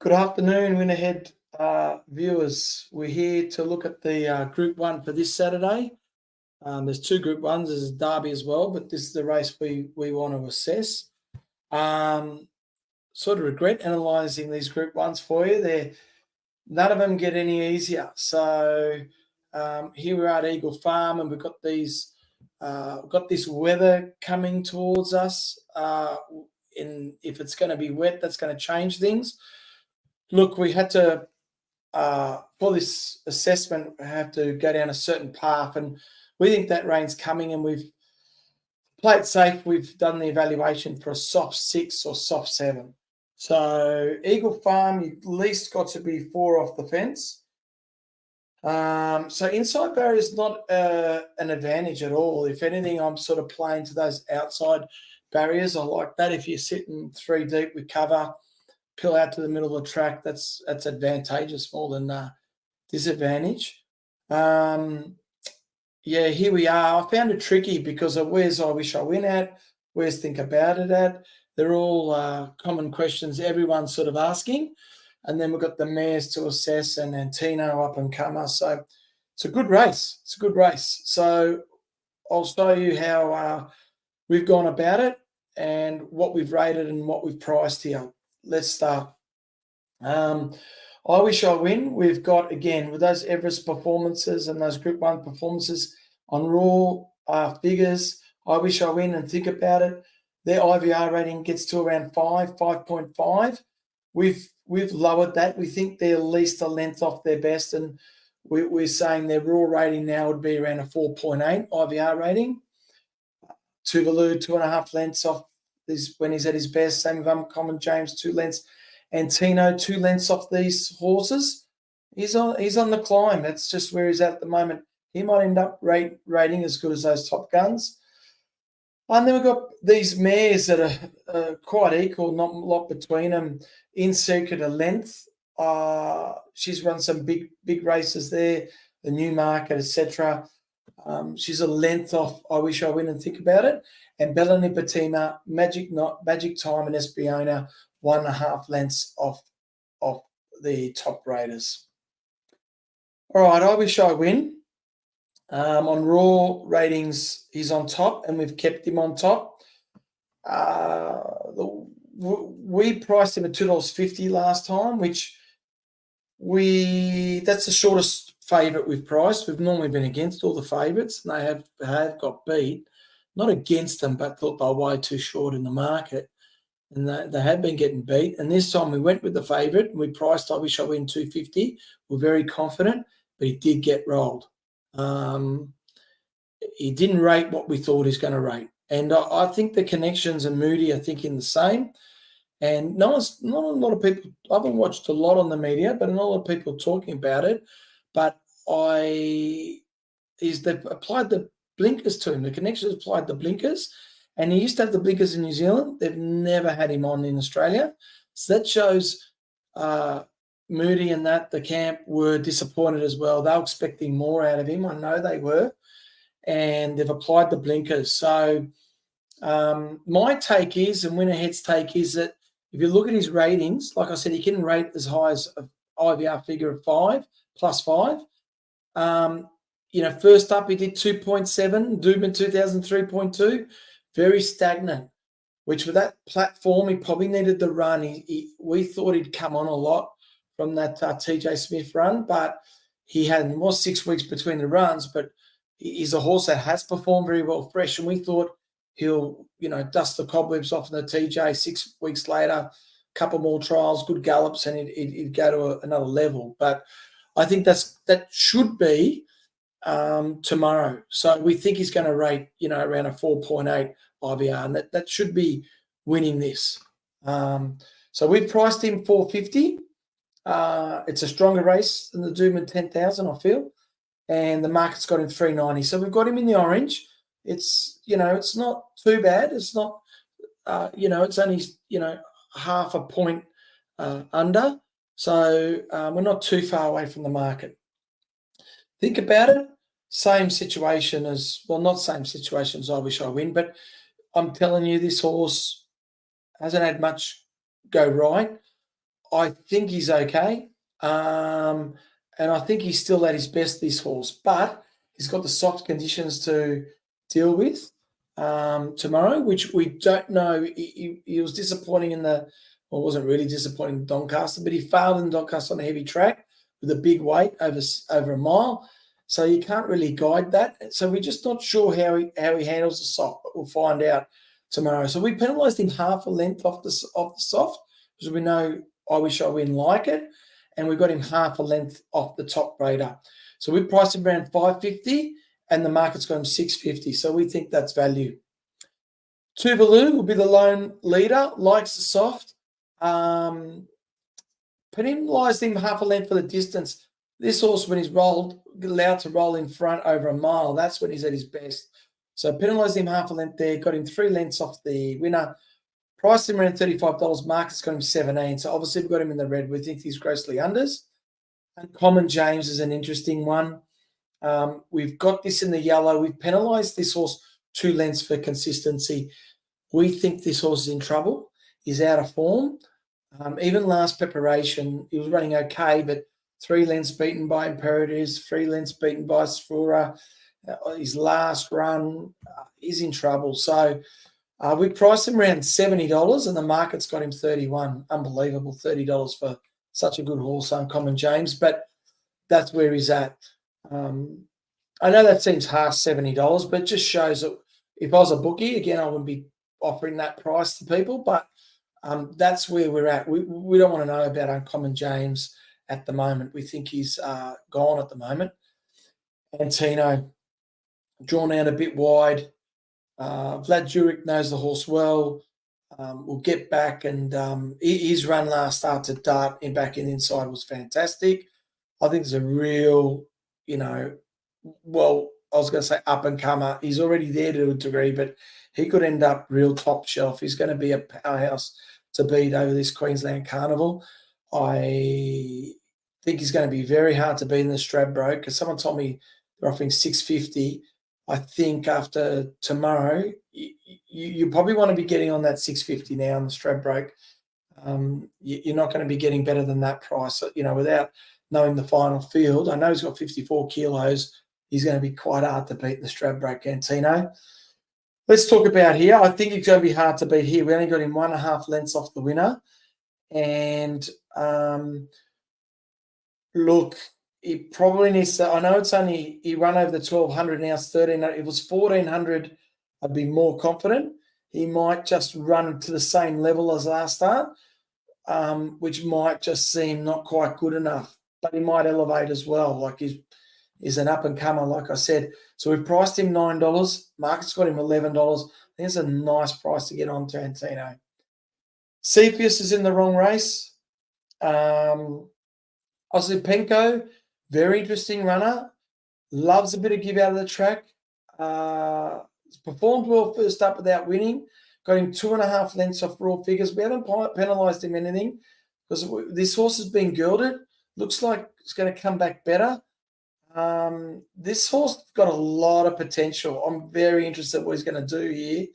Good afternoon, Win Ahead viewers. We're here to look at the Group 1 for this Saturday. There's two Group 1s, there's a Derby as well, but this is the race we want to assess. Sort of regret analysing these Group 1s for you. None of them get any easier. So here we are at Eagle Farm, and we've got this weather coming towards us. If it's going to be wet, that's going to change things. Look, we had to, for this assessment, have to go down a certain path, and we think that rain's coming, and we've played safe. We've done the evaluation for a soft 6 or soft 7. So Eagle Farm, you at least got to be 4 off the fence. So inside barrier is not an advantage at all. If anything, I'm sort of playing to those outside barriers. I like that. If you're sitting 3 deep with cover, pill out to the middle of the track, that's advantageous more than disadvantage. Yeah, here we are. I found it tricky because of where's I Wish I Win at, where's Think About It at. They're all common questions everyone's sort of asking. And then we've got the mares to assess and Antino up and comer. So it's a good race. It's a good race. So I'll show you how we've gone about it and what we've rated and what we've priced here. Let's start. I Wish I Win. We've got, again, with those Everest performances and those Group 1 performances on raw figures, I Wish I Win and Think About It. Their IVR rating gets to around 5.5. We've lowered that. We think they're at least a length off their best, and we're saying their raw rating now would be around a 4.8 IVR rating. Tuvalu, 2.5 lengths off when he's at his best. Same with Uncommon James, 2 lengths. Antino, 2 lengths off these horses. He's on the climb. That's just where he's at the moment. He might end up rating as good as those Top Guns. And then we've got these mares that are quite equal, not a lot between them. In Secret a length. She's run some big races there, the Newmarket, etc. She's a length off I Wish I Win and Think About It. And Bella Nipotima, Magic Time and Espiona, 1.5 lengths off the top raters. All right, I Wish I Win. On raw ratings, he's on top, and we've kept him on top. We priced him at $2.50 last time, which that's the shortest favourite we've priced. We've normally been against all the favourites, and they have got beat. Not against them, but thought they were way too short in the market. And they have been getting beat. And this time we went with the favourite, and we priced I Wish I Win $2.50. We're very confident, but he did get rolled. He didn't rate what we thought he's going to rate. And I think the connections and Moody are thinking the same. And not a lot of people, I haven't watched a lot on the media, but not a lot of people talking about it. But they've applied the blinkers to him. The connections applied the blinkers. And he used to have the blinkers in New Zealand. They've never had him on in Australia. So that shows Moody and the camp were disappointed as well. They were expecting more out of him. I know they were. And they've applied the blinkers. So my take is, and Win Ahead's take is, that if you look at his ratings, like I said, he can rate as high as an IVR figure of 5, plus 5. First up, he did 2.7. Doobin 2003.2. Very stagnant, which with that platform, he probably needed the run. We thought he'd come on a lot from that TJ Smith run, but he was 6 weeks between the runs, but he's a horse that has performed very well fresh, and we thought he'll, dust the cobwebs off in the TJ 6 weeks later, a couple more trials, good gallops, and he'd go to another level. But I think that should be tomorrow. So we think he's going to rate, around a 4.8 IVR, and that should be winning this. So we've priced him $4.50. It's a stronger race than the Doomman 10,000, I feel. And the market's got him $3.90. So we've got him in the orange. It's, it's not too bad. It's not, it's only, half a point under. So we're not too far away from the market. Think About It. Same situation not same situation as I Wish I Win, but I'm telling you, this horse hasn't had much go right. I think he's okay. And I think he's still at his best, this horse, but he's got the soft conditions to deal with tomorrow, which we don't know. He was disappointing wasn't really disappointing in Doncaster, but he failed in Doncaster on a heavy track with a big weight over a mile. So you can't really guide that. So we're just not sure how he handles the soft, but we'll find out tomorrow. So we penalised him half a length off the soft because we know I Wish I Win like it, and we got him half a length off the top grader. So we priced him around $5.50, and the market's got him $6.50. So we think that's value. Tuvalu will be the lone leader, likes the soft. Penalised him half a length for the distance. This horse, when he's allowed to roll in front over a mile, that's when he's at his best. So penalised him half a length there, got him 3 lengths off the winner. Priced him around $35. Market's got him 17. So obviously we've got him in the red. We think he's grossly unders. And Common James is an interesting one. We've got this in the yellow. We've penalised this horse 2 lengths for consistency. We think this horse is in trouble. He's out of form. Even last preparation, he was running okay, but 3 lengths beaten by Imperatives, 3 lengths beaten by Sfura. His last run, he's in trouble. So we priced him around $70, and the market's got him $31. Unbelievable, $30 for such a good horse, Uncommon James. But that's where he's at. I know that seems harsh, $70, but it just shows that if I was a bookie, again, I wouldn't be offering that price to people. But that's where we're at. We don't want to know about Uncommon James at the moment. We think he's gone at the moment. Antino, drawn out a bit wide. Vlad Jurek knows the horse well. We'll get back, and his run last start to dart and back in inside was fantastic. I think there's a real, I was going to say up and comer. He's already there to a degree, but he could end up real top shelf. He's going to be a powerhouse to beat over this Queensland Carnival. I think he's going to be very hard to beat in the Stradbroke, because someone told me they're offering $6.50. I think after tomorrow, you probably want to be getting on that $6.50 now in the Stradbroke. You're not going to be getting better than that price, without knowing the final field. I know he's got 54 kilos. He's going to be quite hard to beat in the Stradbroke, Antino. Let's talk about here. I think he's going to be hard to beat here. We only got him 1.5 lengths off the winner. And look, he probably needs to, I know it's only, he run over the 1,200, now it's 1,300. If it was 1,400, I'd be more confident. He might just run to the same level as last start, which might just seem not quite good enough. But he might elevate as well. Like he's an up-and-comer, like I said. So we've priced him $9. Market's got him $11. I think it's a nice price to get on to Antino. Cepheus is in the wrong race. Osipenko, very interesting runner. Loves a bit of give out of the track. Performed well first up without winning. Got him 2.5 lengths off raw figures. We haven't penalised him anything because this horse has been gelded. Looks like it's going to come back better. This horse has got a lot of potential. I'm very interested in what he's going to do here.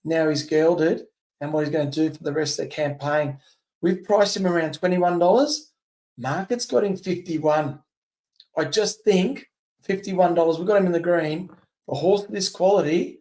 Now he's gelded, and what he's going to do for the rest of the campaign. We've priced him around $21. Market's got him $51. I just think $51. We've got him in the green. A horse of this quality,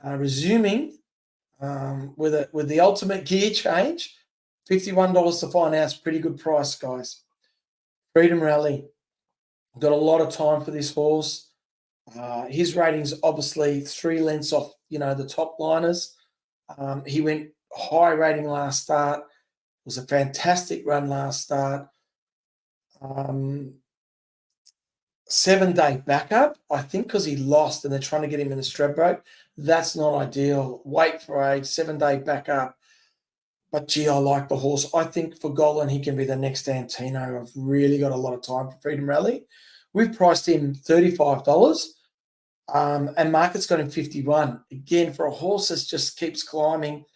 resuming with the ultimate gear change, $51 to find out is a pretty good price, guys. Freedom Rally. Got a lot of time for this horse. His rating's obviously 3 lengths off, the top liners. He went high rating last start. It was a fantastic run last start. 7-day backup, I think, because he lost and they're trying to get him in the Stradbroke. That's not ideal. Wait for age, 7-day backup. But, gee, I like the horse. I think for Golan, he can be the next Antino. I've really got a lot of time for Freedom Rally. We've priced him $35, and market's got him $51. Again, for a horse that just keeps climbing,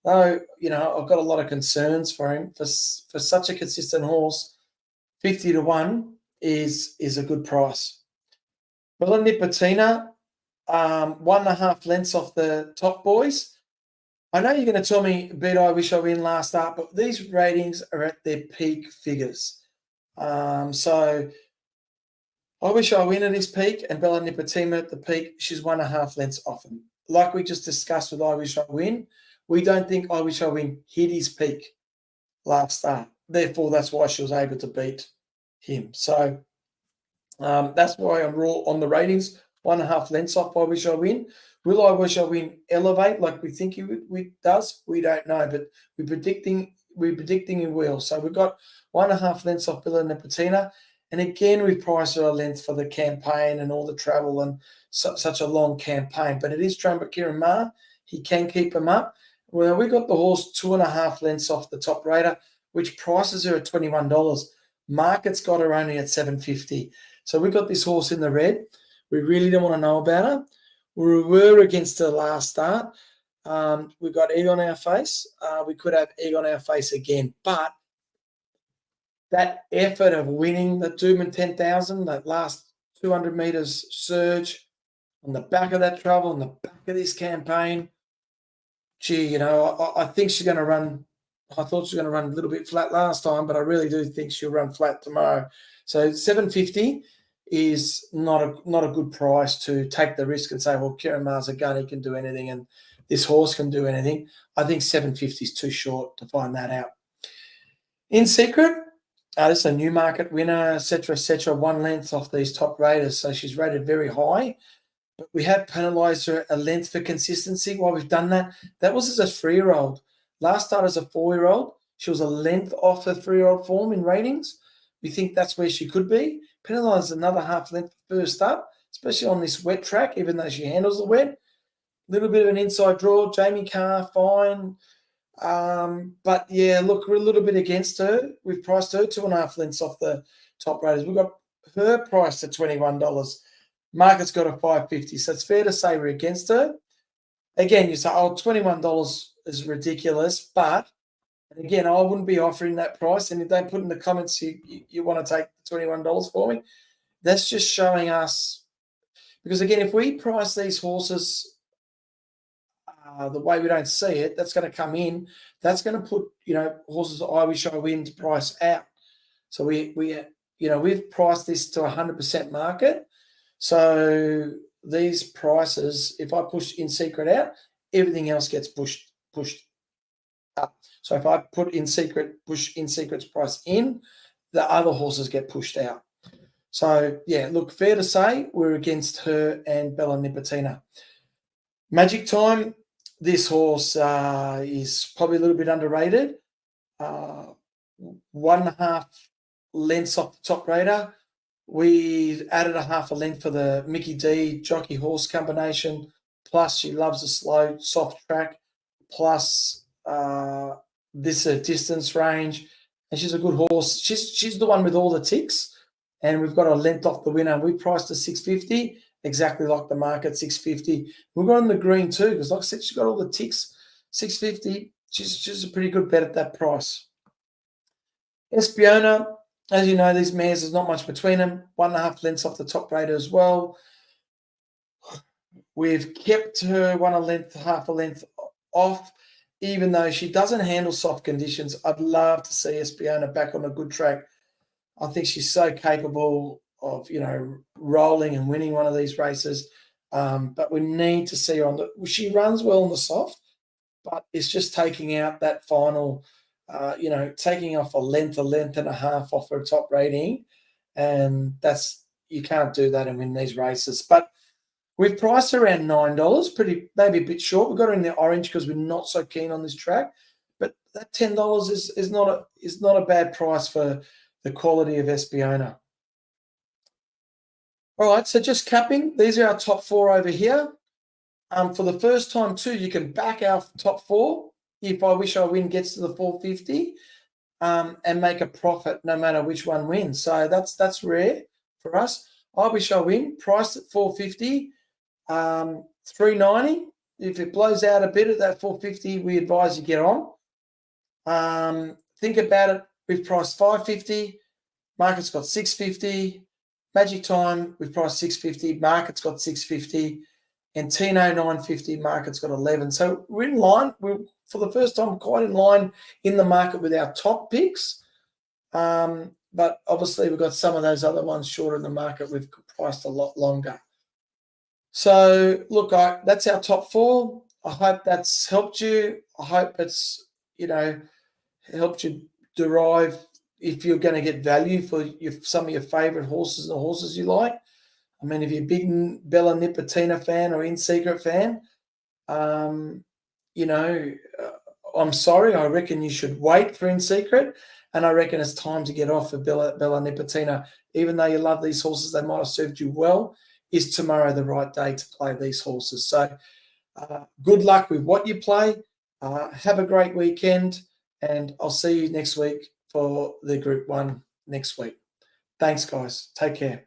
though, I've got a lot of concerns for him. For such a consistent horse, 50-1 is a good price. Bella Nipotina, 1.5 lengths off the top boys. I know you're going to tell me beat I Wish I Win last start, but these ratings are at their peak figures. So I Wish I Win at his peak and Bella Nipotima at the peak, she's 1.5 lengths off him. Like we just discussed with I Wish I Win, we don't think I Wish I Win hit his peak last start. Therefore, that's why she was able to beat him. So that's why I'm raw on the ratings, 1.5 lengths off I Wish I Win. Will I Wish I Win elevate like we think he does? We don't know, but we're predicting he will. So we've got 1.5 lengths off Bella Nipotina. And again, we price her a length for the campaign and all the travel and such a long campaign. But it is trained by Kieran Ma. He can keep him up. Well, we got the horse 2.5 lengths off the top rater, which prices her at $21. Market's got her only at $7.50. So we got this horse in the red. We really don't want to know about her. We were against her last start. We got egg on our face. We could have egg on our face again. But that effort of winning the Doomben 10,000, that last 200 metres surge on the back of that travel, on the back of this campaign, gee, I think she's going to run. I thought she was going to run a little bit flat last time, but I really do think she'll run flat tomorrow. So $7.50 is not a good price to take the risk and say, well, Kieran Ma's a gun, he can do anything, and this horse can do anything. I think $7.50 is too short to find that out. In Secret, this is a Newmarket winner, etc., 1 length off these top raters, so she's rated very high. But we have penalised her a length for consistency while we've done that. That was as a 3-year-old. Last start as a 4-year-old, she was a length off her 3-year-old form in ratings. We think that's where she could be. Penalised another half length first up, especially on this wet track, even though she handles the wet. Little bit of an inside draw. Jamie Carr, fine. But yeah, look, we're a little bit against her. We've priced her 2.5 lengths off the top raters. We've got her priced at $21. Market's got a $5.50, so it's fair to say we're against her. Again, you say, $21 is ridiculous, but again, I wouldn't be offering that price. And if they put in the comments you want to take $21 for me, that's just showing us, because again, if we price these horses the way we don't see it, that's going to come in. That's going to put horses I Wish I Win to price out. So we've priced this to 100% market. So these prices, if I push In Secret out, everything else gets pushed up. So if I put push In Secret's price in, the other horses get pushed out. So yeah, look, fair to say we're against her and Bella Nipotina. Magic Time, this horse is probably a little bit underrated. 1.5 lengths off the top rater. We added a half a length for the Mickey D jockey horse combination. Plus, she loves a slow, soft track. Plus, this distance range, and she's a good horse. She's the one with all the ticks, and we've got a length off the winner. We priced her $6.50, exactly like the market, $6.50. We've got on the green too, because like I said, she's got all the ticks. $6.50. She's a pretty good bet at that price. Espiona. As you know, these mares, there's not much between them. 1.5 lengths off the top rater as well. We've kept her half a length off, even though she doesn't handle soft conditions. I'd love to see Espiona back on a good track. I think she's so capable of, rolling and winning one of these races. But we need to see her she runs well on the soft, but it's just taking out that final taking off a length and a half off her top rating, and you can't do that and win these races. But we've priced around $9, maybe a bit short. We've got her in the orange because we're not so keen on this track, but that $10 is not a bad price for the quality of Espiona. All right, so just capping. These are our top 4 over here. For the first time too, you can back our top 4. If I Wish I Win gets to the 450 and make a profit no matter which one wins. So that's rare for us. I Wish I Win, priced at 450, 390. If it blows out a bit at that 450, we advise you get on. Think about it. We've priced 550. Market's got 650. Magic Time, we've priced 650. Market's got 650. Antino 950 market's got 11. So we're in line. We're, for the first time, quite in line in the market with our top picks. But obviously we've got some of those other ones shorter in the market. We've priced a lot longer. So look, that's our top 4. I hope that's helped you. I hope it's, helped you derive if you're going to get value for some of your favourite horses and the horses you like. I mean, if you're a big Bella Nipotina fan or In Secret fan, I'm sorry. I reckon you should wait for In Secret, and I reckon it's time to get off of Bella Nipotina. Even though you love these horses, they might have served you well. Is tomorrow the right day to play these horses? So good luck with what you play. Have a great weekend, and I'll see you next week for the Group 1 next week. Thanks, guys. Take care.